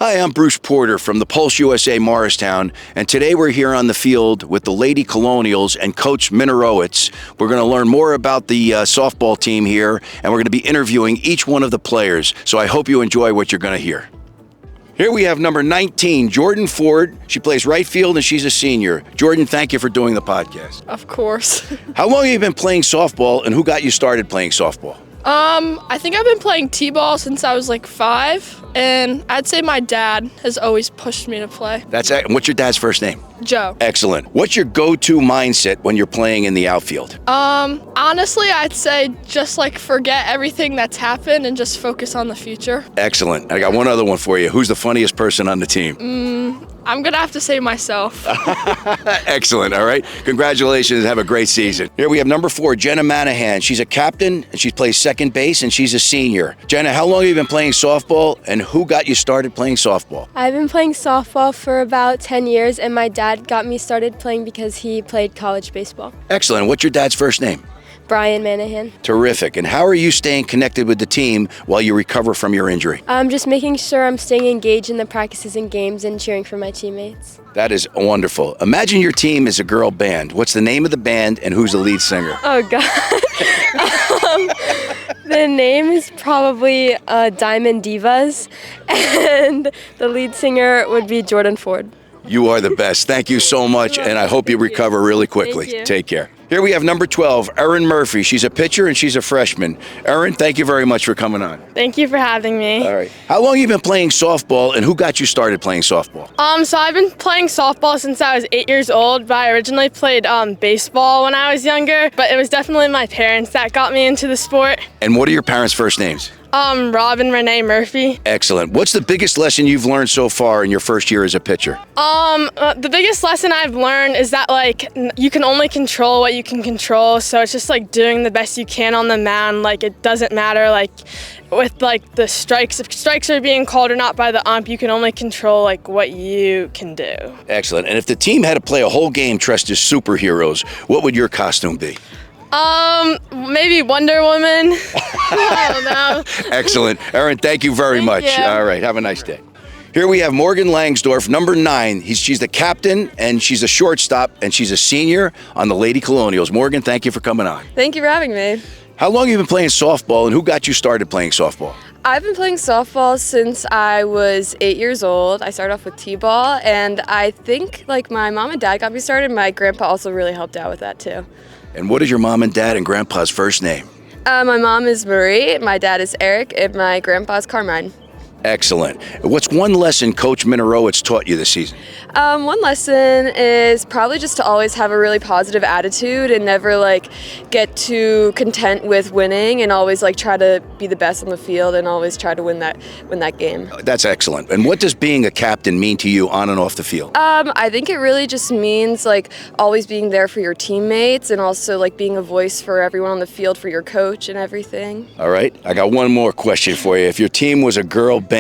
Hi, I'm Bruce Porter from the Pulse USA Morristown, and today we're here on the field with the Lady Colonials and Coach Minarowitz. We're going to learn more about the softball team here, and we're going to be interviewing each one of the players, so I hope you enjoy what you're going to hear. Here we have number 19, Jordan Ford. She plays right field and she's a senior. Jordan, thank you for doing the podcast. Of course. How long have you been playing softball, and who got you started playing softball? I think I've been playing t-ball since I was like 5, and I'd say my dad has always pushed me to play. What's your dad's first name? Joe. Excellent. What's your go-to mindset when you're playing in the outfield? Honestly, I'd say just like forget everything that's happened and just focus on the future. Excellent. I got one other one for you. Who's the funniest person on the team? I'm gonna have to say myself. Excellent. All right. Congratulations. Have a great season. Here we have number 4, Jenna Manahan. She's a captain and she plays second base and she's a senior. Jenna, how long have you been playing softball, and who got you started playing softball? I've been playing softball for about 10 years, and my dad got me started playing because he played college baseball. Excellent. What's your dad's first name? Brian Manahan. Terrific. And how are you staying connected with the team while you recover from your injury? I'm just making sure I'm staying engaged in the practices and games and cheering for my teammates. That is wonderful. Imagine your team is a girl band. What's the name of the band and who's the lead singer? Oh, God. The name is probably Diamond Divas, and the lead singer would be Jordan Ford. You are the best. Thank you so much, and I hope you recover really quickly. Thank you. Take care. Here we have number 12, Erin Murphy. She's a pitcher and she's a freshman. Erin, thank you very much for coming on. Thank you for having me. All right. How long have you been playing softball, and who got you started playing softball? So I've been playing softball since I was 8 years old, but I originally played baseball when I was younger, but it was definitely my parents that got me into the sport. And what are your parents' first names? Rob and Renee Murphy. Excellent. What's the biggest lesson you've learned so far in your first year as a pitcher? The biggest lesson I've learned is that you can only control what you can control, so it's just doing the best you can on the mound. It doesn't matter with the strikes, if strikes are being called or not by the ump, you can only control what you can do. Excellent. And if the team had to play a whole game dressed as superheroes, what would your costume be? Maybe Wonder Woman. I don't know. Excellent. Erin, thank you very much. you. All right, have a nice day. Here we have Morgan Langsdorf, number 9. She's the captain, and she's a shortstop, and she's a senior on the Lady Colonials. Morgan, thank you for coming on. Thank you for having me. How long have you been playing softball, and who got you started playing softball? I've been playing softball since I was 8 years old. I started off with t-ball, and I think my mom and dad got me started. My grandpa also really helped out with that too. And what is your mom and dad and grandpa's first name? My mom is Marie, my dad is Eric, and my grandpa is Carmine. Excellent. What's one lesson Coach Minarowitz taught you this season? One lesson is probably just to always have a really positive attitude and never get too content with winning, and always try to be the best on the field and always try to win that game. That's excellent. And what does being a captain mean to you on and off the field? I think it really just means always being there for your teammates, and also being a voice for everyone on the field, for your coach and everything. All right. I got one more question for you. If your team was a girl band,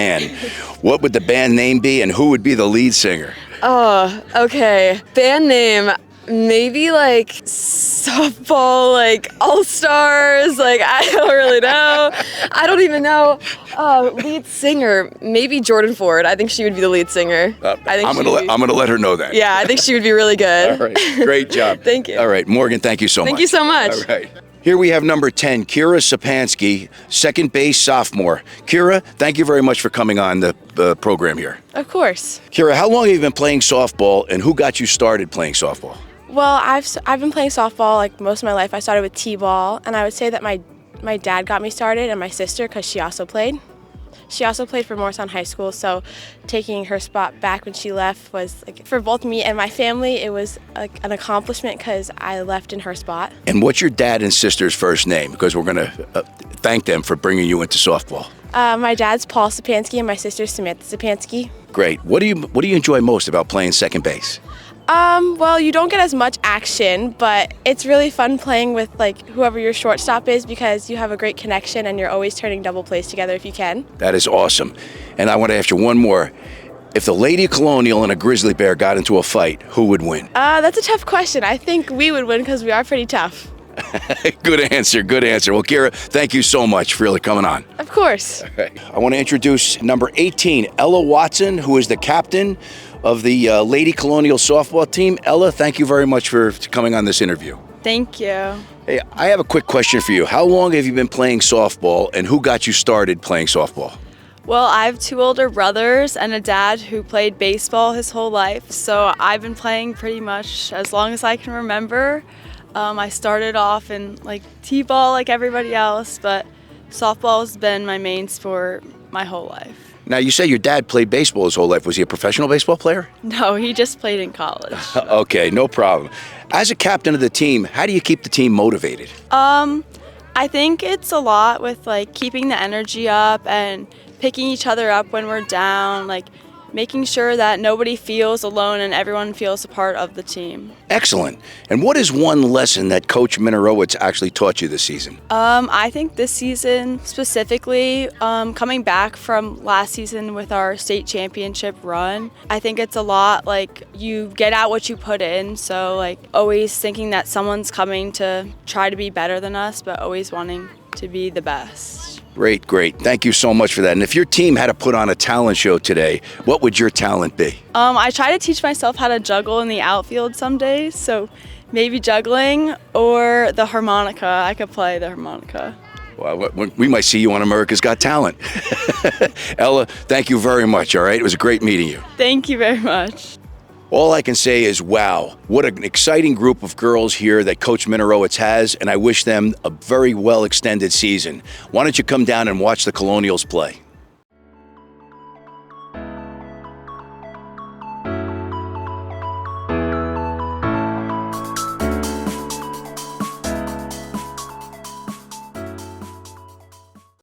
what would the band name be, and who would be the lead singer? Oh, okay. Band name, maybe softball, all-stars, I don't really know. I don't even know. Lead singer, maybe Jordan Ford. I think she would be the lead singer. I'm gonna let her know that. Yeah, I think she would be really good. All right. Great job. Thank you. All right. Morgan, thank you so much. Thank you so much. All right. Here we have number 10, Kira Sapansky, second base sophomore. Kira, thank you very much for coming on the program here. Of course. Kira, how long have you been playing softball, and who got you started playing softball? Well, I've been playing softball most of my life. I started with t-ball, and I would say that my dad got me started, and my sister, because she also played. She also played for Morristown High School, so taking her spot back when she left was, for both me and my family, it was an accomplishment because I left in her spot. And what's your dad and sister's first name? Because we're going to thank them for bringing you into softball. My dad's Paul Sapansky, and my sister's Samantha Sapansky. Great. What do you enjoy most about playing second base? Well, you don't get as much action, but it's really fun playing with whoever your shortstop is, because you have a great connection and you're always turning double plays together if you can. That is awesome. And I want to ask you one more. If the Lady Colonial and a grizzly bear got into a fight, who would win? That's a tough question. I think we would win because we are pretty tough. Good answer. Good answer. Well, Kira, thank you so much for really coming on. Of course. I want to introduce number 18, Ella Watson, who is the captain of the Lady Colonial softball team. Ella, thank you very much for coming on this interview. Thank you. Hey, I have a quick question for you. How long have you been playing softball, and who got you started playing softball? Well, I have 2 older brothers and a dad who played baseball his whole life, so I've been playing pretty much as long as I can remember. I started off in like t-ball like everybody else, but softball has been my main sport my whole life. Now, you say your dad played baseball his whole life. Was he a professional baseball player? No, he just played in college. Okay, no problem. As a captain of the team, how do you keep the team motivated? I think it's a lot with like keeping the energy up and picking each other up when we're down, like making sure that nobody feels alone and everyone feels a part of the team. Excellent. And what is one lesson that Coach Minarowitz actually taught you this season? I think this season specifically, coming back from last season with our state championship run, I think it's a lot like you get out what you put in. So like always thinking that someone's coming to try to be better than us, but always wanting to be the best. Great, great. Thank you so much for that. And if your team had to put on a talent show today, what would your talent be? I try to teach myself how to juggle in the outfield some days, so maybe juggling or the harmonica. I could play the harmonica. Well, we might see you on America's Got Talent. Ella, thank you very much, all right? It was a great meeting you. Thank you very much. All I can say is, wow, what an exciting group of girls here that Coach Minarowitz has, and I wish them a very well-extended season. Why don't you come down and watch the Colonials play?